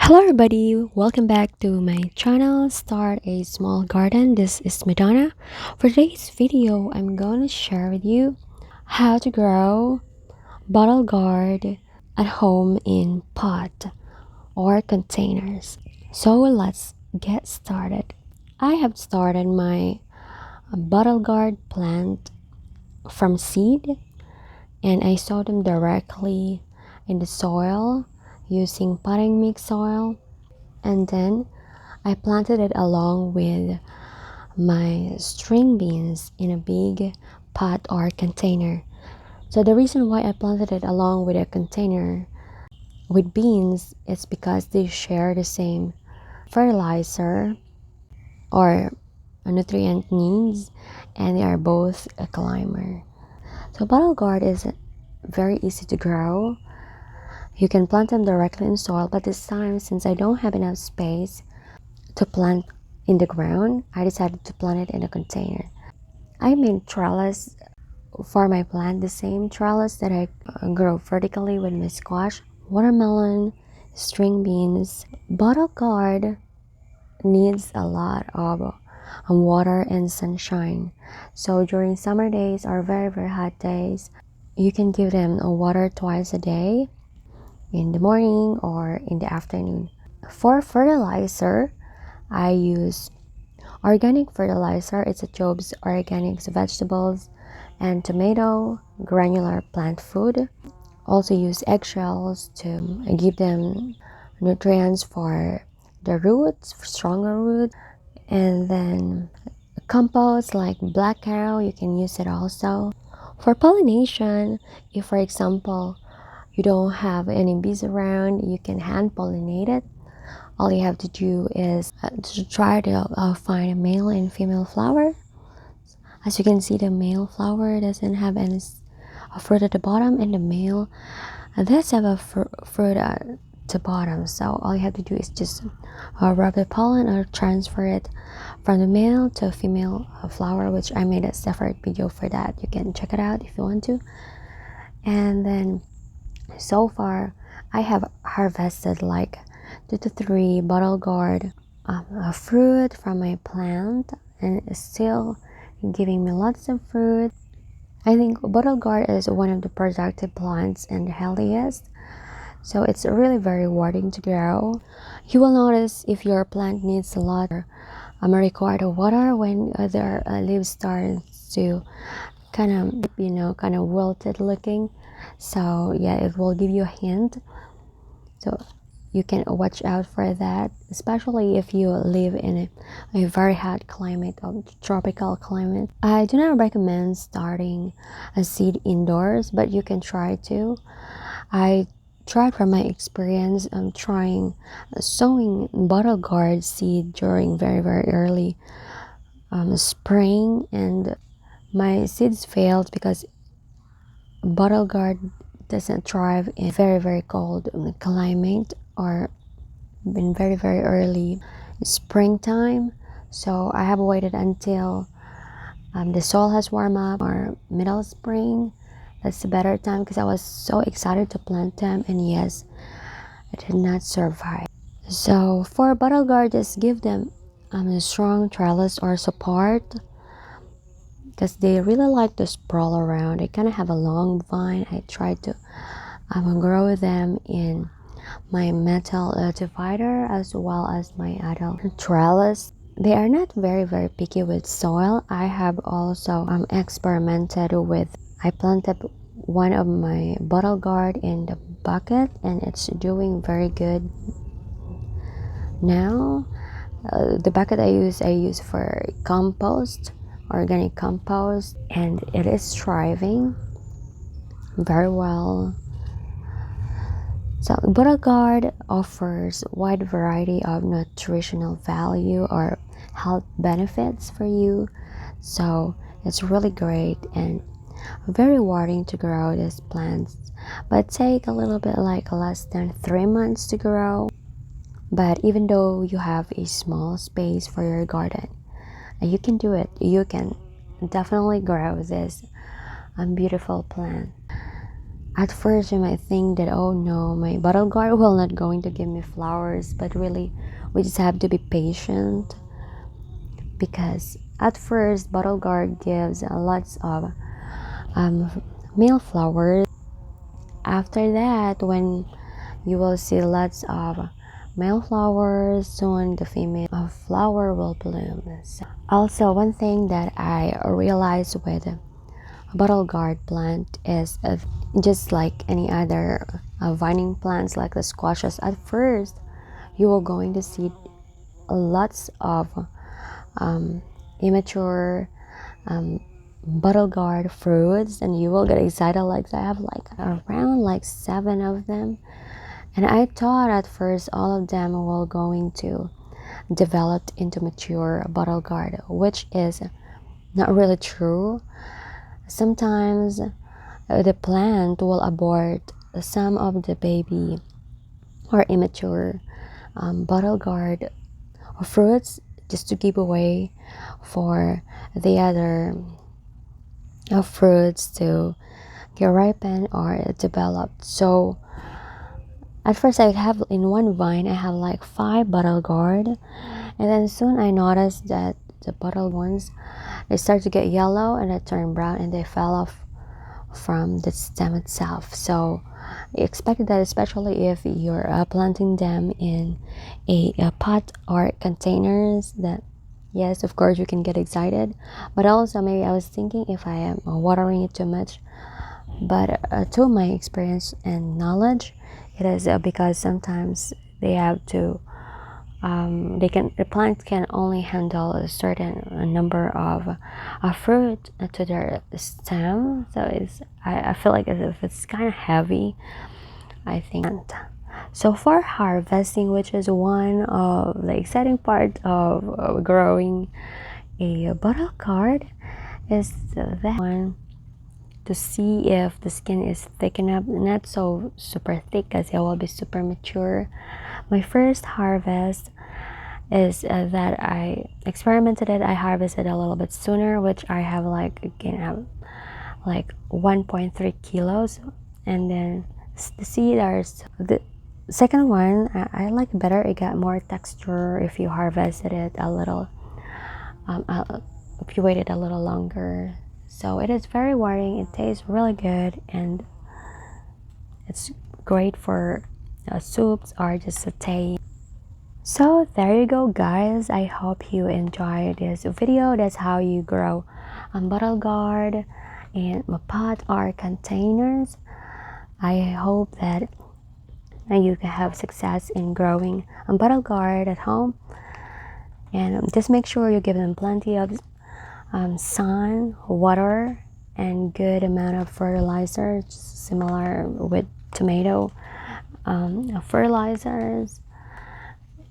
Hello everybody, welcome back to my channel Start a Small Garden. This is Madonna. For today's video, I'm going to share with you how to grow bottle gourd at home in pot or containers. So let's get started. I have started my bottle gourd plant from seed and I sowed them directly in the soil using potting mix soil, and then I planted it along with my string beans in a big pot or container. So the reason why I planted it along with a container with beans is because they share the same fertilizer or nutrient needs, and they are both a climber. So bottle gourd is very easy to grow. You can plant them directly in soil, but this time, since I don't have enough space to plant in the ground, I decided to plant it in a container. I made trellis for my plant, the same trellis that I grow vertically with my squash, watermelon, string beans. Bottle gourd needs a lot of water and sunshine. So during summer days or very hot days, you can give them water twice a day, in the morning or in the afternoon. For fertilizer, I use organic fertilizer. It's a Job's organic vegetables and tomato granular plant food. Also use eggshells to give them nutrients for the roots, for stronger roots. And then compost like black cow, you can use it also. For pollination, if for example you don't have any bees around, you can hand pollinate it. All you have to do is to try to find a male and female flower. As you can see, the male flower doesn't have any fruit at the bottom, and the male does have a fruit at the bottom. So all you have to do is just rub the pollen or transfer it from the male to female flower, which I made a separate video for that. You can check it out if you want to. And then so far I have harvested like 2 to 3 bottle gourd fruit from my plant, and it's still giving me lots of fruit. I think bottle gourd is one of the productive plants and the healthiest, so it's really very rewarding to grow. You will notice if your plant needs a lot required water when their leaves start to kind of wilted looking. So yeah, it will give you a hint, so you can watch out for that, especially if you live in a very hot climate or tropical climate. I do not recommend starting a seed indoors, but you can try to. I tried from my experience trying sowing bottle gourd seed during very early spring, and my seeds failed because bottle gourd doesn't thrive in very cold climate or in very early springtime. So I have waited until the soil has warmed up, or middle spring. That's a better time, because I was so excited to plant them, and yes, I did not survive. So for bottle gourd, just give them a strong trellis or support, because they really like to sprawl around. They kind of have a long vine. I tried to grow them in my metal divider as well as my adult trellis. They are not very picky with soil. I have also experimented with, I planted one of my bottle gourd in the bucket, and it's doing very good now. The bucket I use for compost, organic compost, and it is thriving very well. So bottle gourd offers a wide variety of nutritional value or health benefits for you, so it's really great and very rewarding to grow these plants, but take a little bit like less than 3 months to grow. But even though you have a small space for your garden, you can do it. You can definitely grow this beautiful plant. At first you might think that, oh no, my bottle guard will not going to give me flowers, but really we just have to be patient, because at first bottle guard gives lots of um, male flowers. After that, when you will see lots of male flowers, soon the female flower will bloom. So also, one thing that I realized with a bottle guard plant is just like any other vining plants like the squashes, at first you will going to see lots of immature bottle guard fruits, and you will get excited. Like I have like around like 7 of them, and I thought at first all of them will going to develop into mature bottle guard, which is not really true. Sometimes the plant will abort some of the baby or immature bottle guard fruits just to give away for the other fruits to get ripened or developed. So at first I have in one vine I have like 5 bottle gourd, and then soon I noticed that the bottle ones, they start to get yellow and they turn brown and they fell off from the stem itself. So I expected that, especially if you're planting them in a pot or containers, that yes, of course you can get excited, but also maybe I was thinking if I am watering it too much. But to my experience and knowledge, it is because sometimes they have to the plant can only handle a certain number of fruit to their stem. So I feel like as if it's kind of heavy, I think. So for harvesting, which is one of the exciting part of growing a bottle gourd, is that one to see if the skin is thick enough, not so super thick because it will be super mature. My first harvest is that I experimented it. I harvested a little bit sooner, which I have like again have like 1.3 kilos, and then the seeders. The second one I like better. It got more texture if you harvested it a little, if you waited a little longer. So it is very rewarding. It tastes really good, and it's great for soups or just saute. So there you go, guys. I hope you enjoyed this video. That's how you grow bottle gourd in a pot or containers. I hope that you can have success in growing bottle gourd at home, and just make sure you give them plenty of sun, water, and good amount of fertilizer, similar with tomato fertilizers,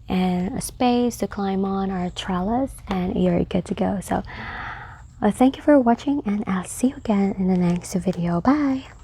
and a space to climb on or a trellis, and you're good to go. So thank you for watching, and I'll see you again in the next video. Bye.